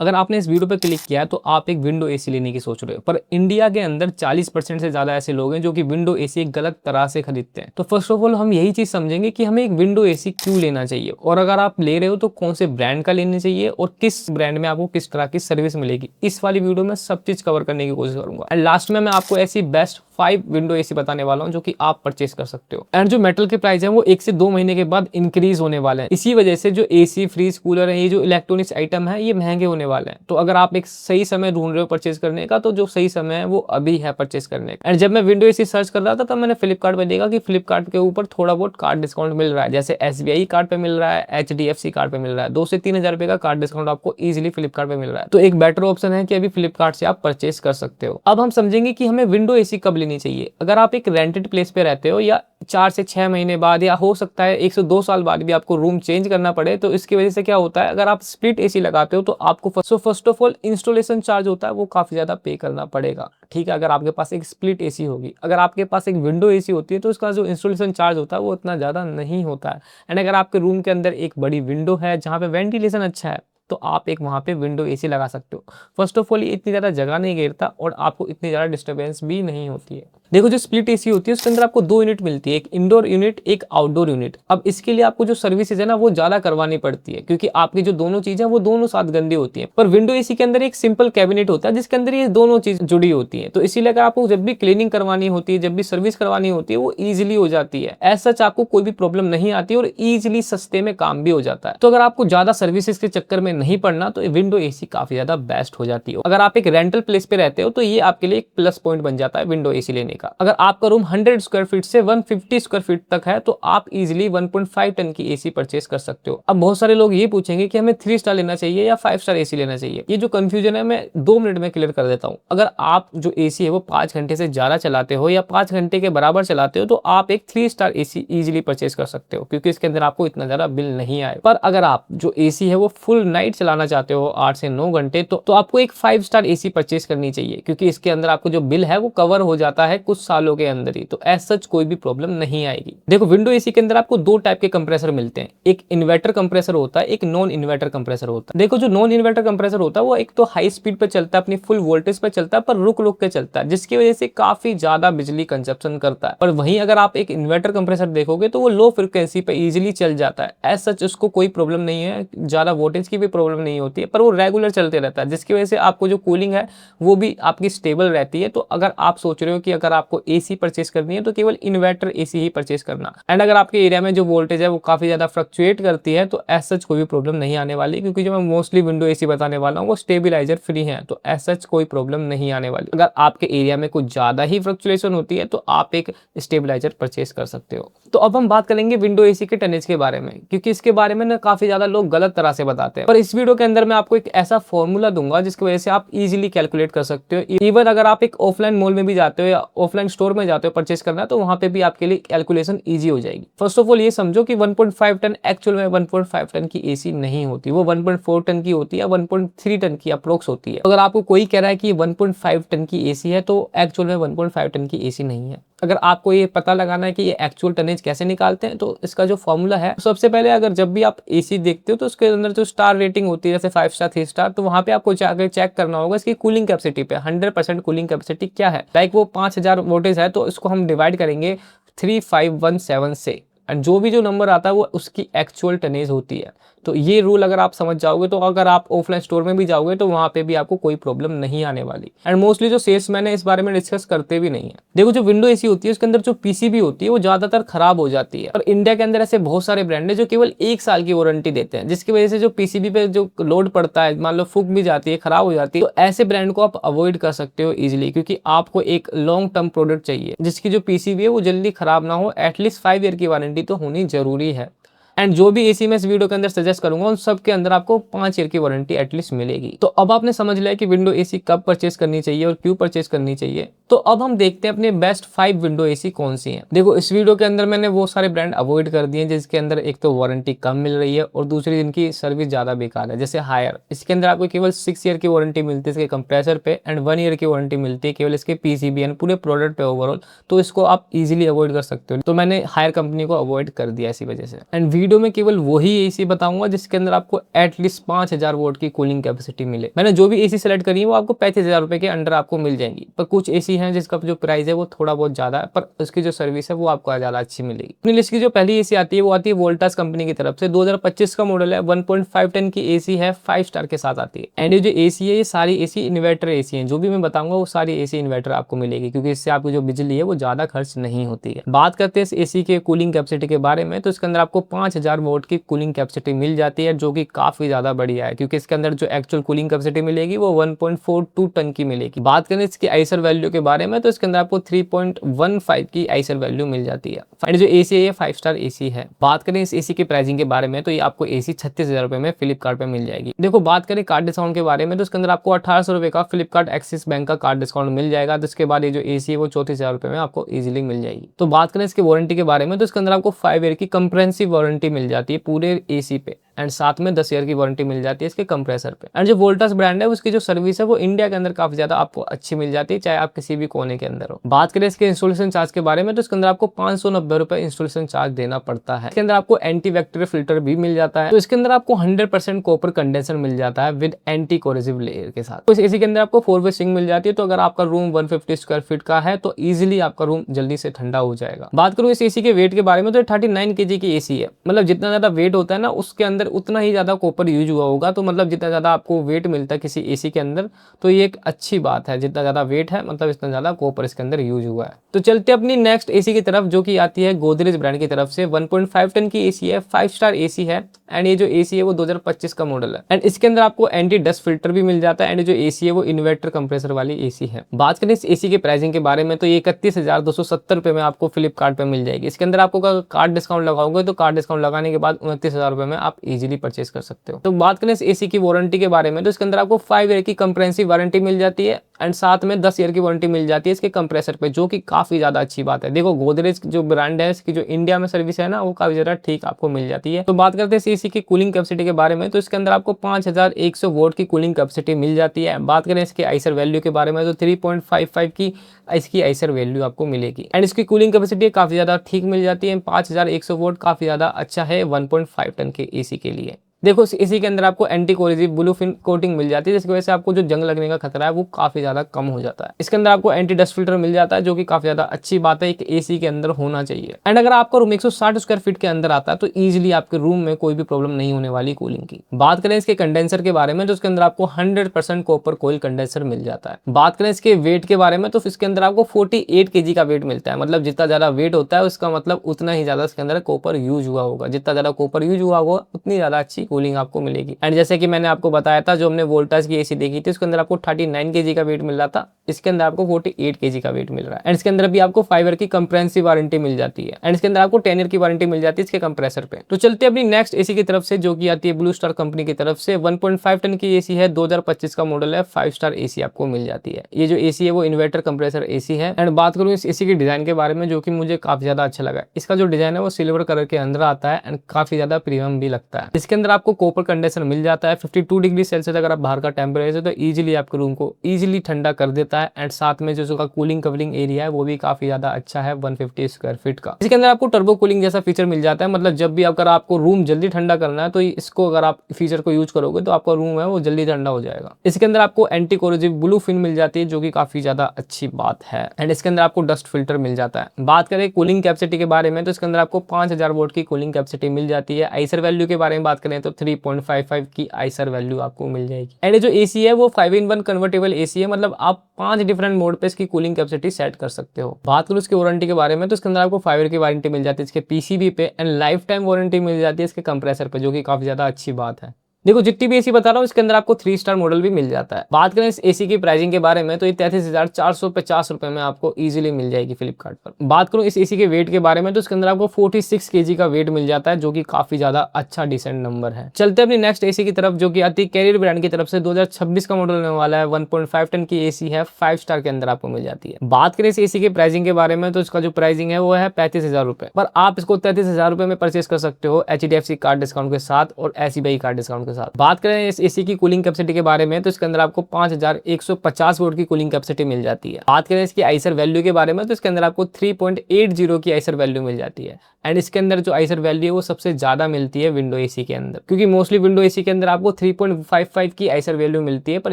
अगर आपने इस वीडियो पर क्लिक किया तो आप एक विंडो एसी लेने की सोच रहे हो, पर इंडिया के अंदर 40% से ज्यादा ऐसे लोग हैं जो कि विंडो एसी गलत तरह से खरीदते हैं। तो फर्स्ट ऑफ ऑल हम यही चीज समझेंगे कि हमें एक विंडो एसी क्यों लेना चाहिए, और अगर आप ले रहे हो तो कौन से ब्रांड का लेना चाहिए और किस ब्रांड में आपको किस तरह की सर्विस मिलेगी। इस वाली वीडियो में सब चीज कवर करने की कोशिश करूंगा एंड लास्ट में मैं आपको ऐसी बेस्ट 5 विंडो एसी बताने वाला हूं जो कि आप परचेस कर सकते हो। एंड जो मेटल के प्राइस है वो 1 से 2 महीने के बाद इंक्रीज होने वाले हैं। इसी वजह से जो एसी, फ्रीज, कूलर है, ये जो इलेक्ट्रॉनिक्स आइटम है ये महंगे होने वाले हैं। तो अगर आप एक सही समय ढूंढ रहे हो परचेस करने का, तो जो सही समय है वो अभी है परचेस करने का। एंड जब मैं विंडो एसी सर्च कर रहा था तब मैंने फ्लिपकार्ट पे देखा कि फ्लिपकार्ट के ऊपर थोड़ा बहुत कार्ड डिस्काउंट मिल रहा है। जैसे SBI कार्ड पे मिल रहा है, HDFC कार्ड पे मिल रहा है, 2 से 3 हजार रुपए का कार्ड डिस्काउंट आपको इजीली फ्लिपकार्ट पे मिल रहा है। तो एक बेटर ऑप्शन है कि अभी फ्लिपकार्ट से आप परचेस कर सकते हो। अब हम समझेंगे कि हमें विंडो एसी कब लेनी चाहिए। अगर आप एक रेंटेड प्लेस पे रहते हो या 4 से 6 महीने बाद या हो सकता है 1 से 2 साल बाद भी आपको रूम चेंज करना पड़े, तो इसकी वजह से क्या होता है, अगर आप स्प्लिट एसी लगाते हो तो आपको first of all installation charge होता है वो काफी ज्यादा पे करना पड़ेगा। ठीक है, अगर आपके पास एक स्प्लिट एसी होगी। अगर आपके पास एक विंडो एसी होती है तो उसका जो इंस्टॉलेशन चार्ज होता है वो इतना ज्यादा नहीं होता है। एंड अगर आपके रूम के अंदर एक बड़ी विंडो है जहाँ पे वेंटिलेशन अच्छा है तो आप एक वहां पे विंडो एसी लगा सकते हो। फर्स्ट ऑफ ऑल ये इतनी ज्यादा जगह नहीं घेरता और आपको इतनी ज्यादा डिस्टर्बेंस भी नहीं होती है। देखो जो स्प्लिट एसी होती है उसके अंदर आपको 2 यूनिट मिलती है, एक इंडोर यूनिट, एक आउटडोर यूनिट। अब इसके लिए आपको जो सर्विसेज है ना वो ज्यादा करवानी पड़ती है, क्योंकि आपकी जो दोनों चीजें वो दोनों साथ गंदी होती है। पर विंडो एसी के अंदर एक सिंपल कैबिनेट होता है जिसके अंदर ये दोनों चीज जुड़ी होती है। तो इसीलिए अगर आपको जब भी क्लीनिंग करवानी होती है, जब भी सर्विस करवानी होती है, वो ईजिली हो जाती है। एज सच आपको कोई भी प्रॉब्लम नहीं आती और ईजिली सस्ते में काम भी हो जाता है। तो अगर आपको ज्यादा सर्विसेज के चक्कर में नहीं पड़ना तो विंडो एसी काफी ज्यादा बेस्ट हो जाती है। अगर आप एक रेंटल प्लेस पे रहते हो तो ये आपके लिए एक प्लस पॉइंट बन जाता है विंडो एसी लेने का। अगर आपका रूम 100 स्क्वायर फीट से 150 स्क्वायर फीट तक है तो आप इजीली 1.5 टन की एसी परचेस कर सकते हो। अब बहुत सारे लोग ये पूछेंगे कि हमें 3 स्टार लेना चाहिए या 5 स्टार एसी लेना चाहिए। ये जो कंफ्यूजन है मैं 2 मिनट में क्लियर कर देता हूँ। अगर आप जो एसी है वो 5 घंटे से ज्यादा चलाते हो या 5 घंटे के बराबर चलाते हो तो आप एक 3 स्टार एसी इजीली परचेस कर सकते हो, क्योंकि इसके अंदर आपको इतना ज्यादा बिल नहीं आए। पर अगर आप जो एसी है वो फुल नाइट चलाना चाहते हो 8 से 9 घंटे, तो आपको एक 5 स्टार एसी परचेस करनी चाहिए, क्योंकि इसके अंदर आपको जो बिल है वो कवर हो जाता है कुछ सालों के अंदर ही। तो एज सच कोई भी प्रॉब्लम नहीं आएगी। देखो विंडो एसी के अंदर आपको 2 टाइप के कंप्रेसर मिलते हैं, एक इन्वर्टर कंप्रेसर होता है, एक नॉन इन्वर्टर कंप्रेसर होता है। देखो जो नॉन इन्वर्टर कंप्रेसर होता है वो एक तो हाई स्पीड पे चलता है, अपनी फुल वोल्टेज पे चलता है, पर रुक रुक के चलता है, जिसकी वजह से काफी ज्यादा बिजली कंजप्शन करता है। पर वहीं अगर आप एक इन्वर्टर कंप्रेसर देखोगे तो वो लो फ्रिक्वेंसी पे इजीली चल जाता है। एज सच उसको कोई प्रॉब्लम नहीं है, ज्यादा वोल्टेज की भी प्रॉब्लम नहीं होती है, पर वो रेगुलर चलते रहता है, जिसकी वजह से आपको जो कूलिंग है वो भी आपकी स्टेबल रहती है। तो अगर आप सोच रहे हो कि अगर आपको एसी परचेस करनी है तो केवल इन्वर्टर एसी ही परचेस करना। एंड अगर आपके एरिया में जो वोल्टेज है वो काफी ज्यादा फ्लक्चुएट करती है तो एज सच कोई भी प्रॉब्लम नहीं आने वाली, क्योंकि जो मैं मोस्टली विंडो एसी बताने वाला हूँ वो स्टेबिलाईजर फ्री है, तो एज सच कोई प्रॉब्लम नहीं आने वाली। अगर आपके एरिया में कुछ ज्यादा ही फ्लक्चुएशन होती है तो आप एक स्टेबिलाईजर परचेस कर सकते हो। तो अब हम बात करेंगे विंडो एसी के टनेज के बारे में, क्योंकि इसके बारे में ना काफी ज्यादा लोग गलत तरह से बताते हैं। पर इस वीडियो के अंदर मैं आपको एक ऐसा फॉर्मूला दूंगा जिसकी वजह से आप इजीली कैलकुलेट कर सकते हो। इवन अगर आप एक ऑफलाइन मॉल में भी जाते हो या ऑफलाइन स्टोर में जाते हो परचेस करना, तो वहां पे भी आपके लिए कैलकुलेशन इजी हो जाएगी। फर्स्ट ऑफ ऑल ये समझो कि 1.5 टन एक्चुअल में 1.5 टन की एसी नहीं होती, वो 1.4 टन की होती है, 1.3 टन की अप्रोक्स होती है। अगर आपको कोई कह रहा है कि 1.5 टन की एसी है तो एक्चुअल में 1.5 टन की एसी नहीं है। अगर आपको ये पता लगाना है कि ये एक्चुअल टनेज कैसे निकालते हैं, तो इसका जो फॉर्मूला है, सबसे पहले अगर जब भी आप एसी देखते हो तो उसके अंदर जो स्टार रेटिंग होती है, जैसे 5 स्टार, 3 स्टार, तो वहां पे आपको जाकर चेक करना होगा इसकी कूलिंग कैपेसिटी पे 100% कूलिंग कैपेसिटी क्या है। लाइक वो 5000 वोल्टेज है तो इसको हम डिवाइड करेंगे 3517 से, एंड जो भी जो नंबर आता है वो उसकी एक्चुअल टनेज होती है। तो ये रूल अगर आप समझ जाओगे तो अगर आप ऑफलाइन स्टोर में भी जाओगे तो वहां पे भी आपको कोई प्रॉब्लम नहीं आने वाली। एंड मोस्टली जो सेल्समैन है इस बारे में डिस्कस करते भी नहीं है। देखो जो विंडो एसी होती है उसके अंदर जो पीसीबी होती है वो ज्यादातर खराब हो जाती है, और इंडिया के अंदर ऐसे बहुत सारे ब्रांड है जो केवल 1 साल की वारंटी देते हैं, जिसकी वजह से जो पीसीबी पे जो लोड पड़ता है, मान लो फूक भी जाती है, खराब हो जाती है, तो ऐसे ब्रांड को आप अवॉइड कर सकते हो इजिली, क्योंकि आपको एक लॉन्ग टर्म प्रोडक्ट चाहिए जिसकी जो पीसीबी है वो जल्दी खराब ना हो। एटलीस्ट 5 ईयर की वारंटी तो होनी जरूरी है। एंड जो भी एसी मैं इस वीडियो के अंदर सजेस्ट करूंगा उन सब के अंदर आपको 5 ईयर की वारंटी एटलीस्ट मिलेगी। तो अब आपने समझ लिया कि विंडो एसी कब परचेस करनी चाहिए और क्यों परचेस करनी चाहिए। तो अब हम देखते हैं अपने बेस्ट 5 विंडो एसी कौन सी हैं। देखो इस वीडियो के अंदर मैंने वो सारे ब्रांड अवॉइड कर दिए जिसके अंदर एक तो वारंटी कम मिल रही है और दूसरी जिनकी सर्विस ज्यादा बेकार है। जैसे हायर, इसके अंदर आपको केवल 6 ईयर की वारंटी मिलती है इसके कंप्रेसर पे, एंड 1 ईयर की वारंटी मिलती है केवल इसके पीसीबी एंड पूरे प्रोडक्ट पे ओवरऑल। तो इसको आप इजीली अवॉइड कर सकते हो, तो मैंने हायर कंपनी को अवॉइड कर दिया इसी वजह से। एंड वीडियो वीडियो में केवल वही एसी बताऊंगा जिसके अंदर आपको एटलीस्ट 5000 वोट की कूलिंग कैपेसिटी मिले। मैंने जो भी एसी सेलेक्ट करी है वो आपको 35,000 रुपए के अंडर आपको मिल जाएंगी, पर कुछ एसी हैं जिसका जो प्राइस है वो थोड़ा बहुत ज्यादा है, पर उसकी जो सर्विस है वो आपको ज्यादा अच्छी मिलेगी। अपनी लिस्ट की जो पहली एसी आती है वो आती है वोल्टास कंपनी की तरफ से, 2025 का मॉडल है, 1.5 टन की एसी है, 5 स्टार के साथ आती है। एंड ये जो एसी है ये सारी एसी इन्वर्टर एसी है, जो भी मैं बताऊंगा वो सारी एसी इन्वर्टर आपको मिलेगी, क्योंकि इससे आपकी जो बिजली है वो ज्यादा खर्च नहीं होती है। बात करते हैं इस एसी के कूलिंग कैपेसिटी के बारे में, तो इसके अंदर आपको 5000 वोट की कूलिंग कैपेसिटी मिल जाती है, जो कि काफी ज्यादा बढ़िया है, क्योंकि इसके अंदर जो एक्चुअल कूलिंग कैपेसिटी मिलेगी वो 1.42 टन की मिलेगी। बात करें इसकी आईसर वैल्यू के बारे में, तो इसके अंदर आपको 3.15 की आईसर वैल्यू मिल जाती है। एंड जो एसी है ये 5 स्टार एसी है। बात करें इस एसी की प्राइसिंग के बारे में, तो ये आपको एसी 36,000 रुपए में फ्लिपकार्ट पे मिल जाएगी। देखो बात करें कार्ड डिस्काउंट के बारे में, तो इसके अंदर आपको 1800 रुपए का फ्लिपकार्ट एक्सिस बैंक का कार्ड डिस्काउंट मिल जाएगा। तो इसके बाद ये जो एसी है वो 34,000 रुपए में आपको इजीली मिल जाएगी। तो बात करें इसकी वारंटी के बारे में, तो इसके अंदर आपको 5 ईयर की कंप्रेहेंसिव वारंटी मिल जाती है पूरे एसी पे, एंड साथ में 10 ईयर की वारंटी मिल जाती है इसके कंप्रेसर पे। एंड जो वोल्टास ब्रांड है उसकी जो सर्विस है वो इंडिया के अंदर काफी ज्यादा आपको अच्छी मिल जाती है, चाहे आप किसी भी कोने के अंदर हो। बात करें इसके इंस्टॉलेशन चार्ज के बारे में, तो इसके अंदर आपको 590 रुपए इंस्टॉलेशन चार्ज देना पड़ता है। इसके अंदर आपको एंटी बैक्टीरियल फिल्टर भी मिल जाता है। तो इसके अंदर आपको 100% कॉपर कंडेंसर मिल जाता है विद एंटी कोरेसिव लेयर के साथ। तो इस एसी के अंदर आपको 4 वे स्विंग मिल जाती है, तो अगर आपका रूम 150 स्क्वायर फीट का है तो इजिली आपका रूम जल्दी से ठंडा हो जाएगा। बात करूं इस एसी के वेट के बारे में, तो 39 kg की एसी है, मतलब जितना ज्यादा वेट होता है ना उसके अंदर उतना ही ज्यादा कॉपर यूज हुआ होगा। तो मतलब जितना ज्यादा आपको वेट मिलता है किसी एसी के अंदर, तो ये एक अच्छी बात है, जितना ज्यादा वेट है मतलब इतना ज्यादा कॉपर इसके अंदर यूज हुआ है। तो चलते अपनी नेक्स्ट एसी की तरफ, जो कि आती है गोदरेज ब्रांड की तरफ से। 1.5 टन की एसी है, 5 स्टार एसी है, एंड ये जो एसी है वो 2025 का मॉडल है। एंड इसके अंदर आपको एंटी डस्ट फिल्टर भी मिल जाता है। एंड जो एसी है वो इन्वर्टर कंप्रेसर वाली एसी है। बात करें इस एसी के प्राइसिंग के बारे में, तो ये 31,270 रुपए में आपको फ्लिपकार्ट पे मिल जाएगी। इसके अंदर आपको कार्ड डिस्काउंट लगाओगे तो कार्ड डिस्काउंट लगाने के बाद 29,000 रुपए में आप इजीली परचेज कर सकते हो। तो बात करें इस एसी की वारंटी के बारे में, तो इसके अंदर आपको 5 ईयर की कंप्रेहेंसिव वारंटी मिल जाती है, एंड साथ में 10 ईयर की वारंटी मिल जाती है इसके कंप्रेसर पे, जो कि काफी ज्यादा अच्छी बात है। देखो गोदरेज जो ब्रांड है इसकी जो इंडिया में सर्विस है ना वो काफी ज्यादा ठीक आपको मिल जाती है। तो बात करते हैं इस एसी की कूलिंग कैपेसिटी के बारे में, तो इसके अंदर आपको 5100 वोट की कूलिंग कैपेसिटी मिल जाती है। बात करें इसके आईसर वैल्यू के बारे में, तो 3.55 की इसकी आईसर वैल्यू आपको मिलेगी। एंड इसकी कूलिंग कैपेसिटी काफी ज्यादा ठीक मिल जाती है। 5100 वोट काफी ज्यादा अच्छा है 1.5 टन के एसी के लिए। देखो इसी के अंदर आपको anti corrosive blue fin coating मिल जाती है, जिसकी वजह से आपको जो जंग लगने का खतरा है वो काफी ज्यादा कम हो जाता है। इसके अंदर आपको एंटी डस्ट फिल्टर मिल जाता है, जो कि काफी ज्यादा अच्छी बात है, एक एसी के अंदर होना चाहिए। एंड अगर आपका रूम 160 स्क्वायर फीट के अंदर आता है तो इजीली आपके रूम में कोई भी प्रॉब्लम नहीं होने वाली कूलिंग की। बात करें इसके कंडेंसर के बारे में, तो इसके अंदर आपको 100% कॉपर कॉइल कंडेंसर मिल जाता है। बात करें इसके वेट के बारे में, तो इसके अंदर आपको 48 kg का वेट मिलता है, मतलब जितना ज्यादा वेट होता है उसका मतलब उतना ही ज्यादा इसके अंदर कॉपर यूज हुआ होगा। जितना ज्यादा कॉपर यूज हुआ होगा उतनी ज्यादा अच्छी कूलिंग आपको मिलेगी। एंड जैसे कि मैंने आपको बताया था, जो हमने वोल्टास की एसी देखी थी उसके अंदर आपको 39 kg का वेट मिल रहा था, इसके अंदर आपको 48 kg का वेट मिल रहा है। एंड इसके अंदर भी आपको 5 ईयर की कंप्रेहेंसिव वारंटी मिल जाती है, एंड इसके अंदर आपको 10 ईयर की वारंटी मिल जाती है इसके कंप्रेसर पे। तो चलते अपनी नेक्स्ट एसी की तरफ से, जो कि आती है ब्लू स्टार कंपनी की तरफ से। 1.5 टन की एसी है, 2025 का मॉडल है, 5 स्टार एसी आपको मिल जाती है। ये जो एसी है वो इन्वर्टर कंप्रेसर एसी है। एंड बात करूँ इस एसी की डिजाइन के बारे में, जो कि मुझे काफी ज्यादा अच्छा लगा। इसका जो डिजाइन है वो सिल्वर कलर के अंदर आता है, एंड काफी ज्यादा प्रीमियम भी लगता है। इसके अंदर आपको कॉपर कंडेंसर मिल जाता है। 52 डिग्री सेल्सियस अगर आप बाहर का टेम्परेचर है तो इजीली आपके रूम को इजीली ठंडा कर देता है। एंड साथ में जो उसका कूलिंग कवरिंग एरिया है वो भी काफी ज्यादा अच्छा है 150 स्क्वायर फीट का। इसके अंदर आपको टर्बो कूलिंग जैसा फीचर मिल जाता है, मतलब जब भी अगर आपको रूम जल्दी ठंडा करना है तो इसको अगर आप फीचर को यूज करोगे तो आपका रूम है वो जल्दी ठंडा हो जाएगा। इसके अंदर आपको एंटी कोरोसिव ब्लू फिन मिल जाती है, जो कि काफी ज्यादा अच्छी बात है। एंड इसके अंदर आपको डस्ट फिल्टर मिल जाता है। बात करें कूलिंग कैपेसिटी के बारे में, तो इसके अंदर आपको 5000 वोट की कूलिंग कैपेसिटी मिल जाती है। आईसर वैल्यू के बारे में बात करें तो 3.55 की आईसर वैल्यू आपको मिल जाएगी। एंड जो एसी है वो 5-in-1 कन्वर्टेबल एसी है, मतलब आप 5 डिफरेंट मोड पे इसकी कूलिंग कैपेसिटी सेट कर सकते हो। बात करूं इसकी वारंटी के बारे में, तो इसके अंदर आपको 5 ईयर की वारंटी मिल जाती है इसके पीसीबी पे, एंड लाइफ टाइम वारंटी मिल जाती है इसके कंप्रेसर पे, जो कि काफी ज्यादा अच्छी बात है। देखो जितनी भी एसी बता रहा हूँ इसके अंदर आपको 3 स्टार मॉडल भी मिल जाता है। बात करें इस एसी की प्राइसिंग के बारे में, तो ये 33,450 रुपए में आपको इजीली मिल जाएगी फ्लिपकार्ट पर। बात करूं इस एसी के वेट के बारे में, तो इसके अंदर आपको 46 kg का वेट मिल जाता है, जो कि काफी ज्यादा अच्छा डिसेंट नंबर है। चलते अपनी नेक्स्ट एसी की तरफ, जो कि आती है कैरियर ब्रांड की तरफ से। 2026 का मॉडल होने वाला है, 1.5 टन की एसी है, 5 स्टार के अंदर आपको मिल जाती है। बात करें इस एसी के प्राइसिंग के बारे में, तो इसका जो प्राइसिंग है वो है 35,000 रुपए, पर आप इसको 33,000 रुपए में परचेस कर सकते हो HDFC कार्ड डिस्काउंट के साथ और SBI कार्ड डिस्काउंट के साथ। बात करें इस एसी की कूलिंग कैपेसिटी के बारे में तो इसके अंदर आपको 5150 वोट की कूलिंग कैपेसिटी मिल जाती है। बात करें इसकी आइसर वैल्यू के बारे में तो इसके अंदर आपको 3.80 की आइसर वैल्यू मिल जाती है। एंड इसके अंदर जो आइसर वैल्यू है वो सबसे ज्यादा मिलती है विंडो एसी के अंदर, क्योंकि मोस्टली विंडो एसी के अंदर आपको 3.55 की आइसर वैल्यू मिलती है, पर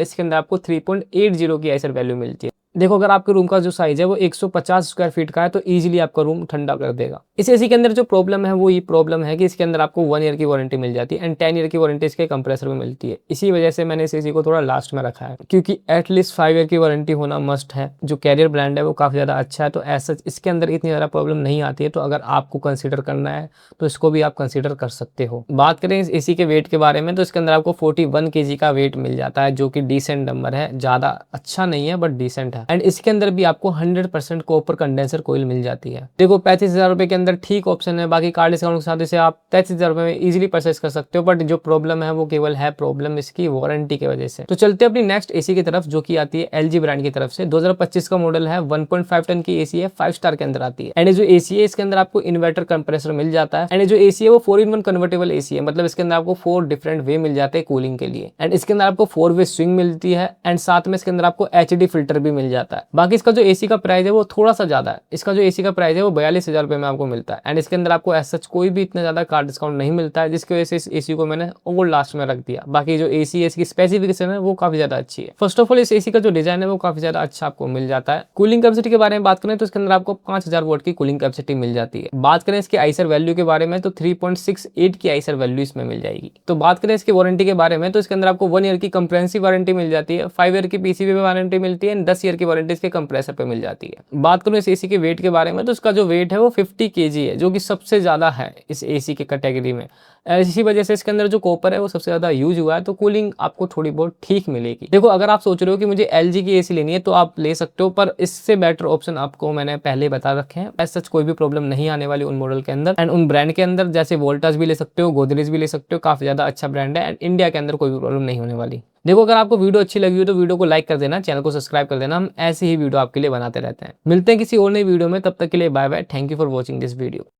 इसके अंदर आपको 3.80 की आइसर वैल्यू मिलती है। देखो अगर आपके रूम का जो साइज है वो 150 स्क्वायर फीट का है तो इजीली आपका रूम ठंडा कर देगा। इस एसी के अंदर जो प्रॉब्लम है वो ये प्रॉब्लम है कि इसके अंदर आपको 1 ईयर की वारंटी मिल जाती है एंड 10 ईयर की वारंटी इसके कंप्रेसर में मिलती है। इसी वजह से मैंने इस एसी को थोड़ा लास्ट में रखा है, क्योंकि एटलीस्ट 5 ईयर की वारंटी होना मस्ट है। जो कैरियर ब्रांड है वो काफी ज्यादा अच्छा है, तो ऐसा इसके अंदर इतनी ज्यादा प्रॉब्लम नहीं आती है। तो अगर आपको कंसिडर करना है तो इसको भी आप कंसिडर कर सकते हो। बात करें इस एसी के वेट के बारे में तो इसके अंदर आपको 41 kg का वेट मिल जाता है, जो कि डिसेंट नंबर है, ज्यादा अच्छा नहीं है बट डिसेंट है। एंड इसके अंदर भी आपको 100% कॉपर कंडेंसर कोयल मिल जाती है। देखो 35,000 रुपए के अंदर ठीक ऑप्शन है, बाकी कार्ड डिस्काउंट के साथ इसे आप 33,000 रुपए में इजीली परचेस कर सकते हो। बट जो प्रॉब्लम है वो केवल है प्रॉब्लम इसकी वारंटी की वजह से। तो चलते हैं अपनी नेक्स्ट एसी की तरफ, जो की आती है एलजी ब्रांड की तरफ से। 2025 का मॉडल है, 1.5 टन की एसी है, 5 स्टार के अंदर आती है। एंड जो एसी है इसके अंदर आपको इन्वर्टर कंप्रेसर मिल जाता है। एंड जो एसी है वो 4-in-1 कन्वर्टेबल एसी है, मतलब इसके अंदर आपको 4 डिफरेंट वे मिल जाते हैं कूलिंग के लिए। एंड इसके अंदर आपको 4 वे स्विंग मिलती है एंड साथ में इसके अंदर आपको एचडी फिल्टर भी मिल जाता है। बाकी इसका जो एसी का प्राइस है वो थोड़ा सा ज्यादा है। इसका जो एसी का प्राइस है वो 42,000 रुपए में आपको मिलता है। एंड इसके अंदर आपको एज सच कोई भी इतना ज्यादा कार्ड डिस्काउंट नहीं मिलता है, जिसकी वजह से इस एसी को मैंने और लास्ट में रख दिया। बाकी जो एसी है इसकी स्पेसिफिकेशन है वो काफी ज्यादा अच्छी है। फर्स्ट ऑफ ऑल इस एसी का जो डिजाइन है वो काफी ज्यादा अच्छा आपको मिल जाता है। कूलिंग कैपेसिटी के बारे में बात करें तो इसके अंदर आपको 5000 वोट की कूलिंग कैपेसिटी मिल जाती है। बात करें इसकी आइसर वैल्यू के बारे में तो 3.68 की आइसर वैल्यू इसमें मिल जाएगी। तो बात करें इसकी वारंटी के बारे में तो इसके अंदर आपको 1 ईयर की कंप्रेहेंसिव वारंटी मिल जाती है, 5 ईयर की पीसीबी पे वारंटी मिलती है, 10 ईयर की वारंटी इसके कंप्रेसर पे मिल जाती है। बात करूं इस एसी के वेट के बारे में तो इसका जो वेट है वो 50 kg है, जो कि सबसे ज्यादा है इस एसी के कैटेगरी में। इसी वजह से इसके अंदर जो कॉपर है वो सबसे ज्यादा यूज हुआ है, तो कूलिंग आपको थोड़ी बहुत ठीक मिलेगी। देखो अगर आप सोच रहे हो कि मुझे एलजी की एसी लेनी है तो आप ले सकते हो, पर इससे बेटर ऑप्शन आपको मैंने पहले बता रखे हैं। ऐसा कोई भी प्रॉब्लम नहीं आने वाली उन मॉडल के अंदर एंड उन ब्रांड के अंदर, जैसे वोल्टास भी ले सकते हो, गोदरेज भी ले सकते हो, काफी ज्यादा अच्छा ब्रांड है एंड इंडिया के अंदर कोई भी प्रॉब्लम नहीं होने वाली। देखो अगर आपको वीडियो अच्छी लगी हो तो वीडियो को लाइक कर देना, चैनल को सब्सक्राइब कर देना। हम ऐसे ही वीडियो आपके लिए बनाते रहते हैं। मिलते हैं किसी और नई वीडियो में, तब तक के लिए bye bye. Thank you for watching this video.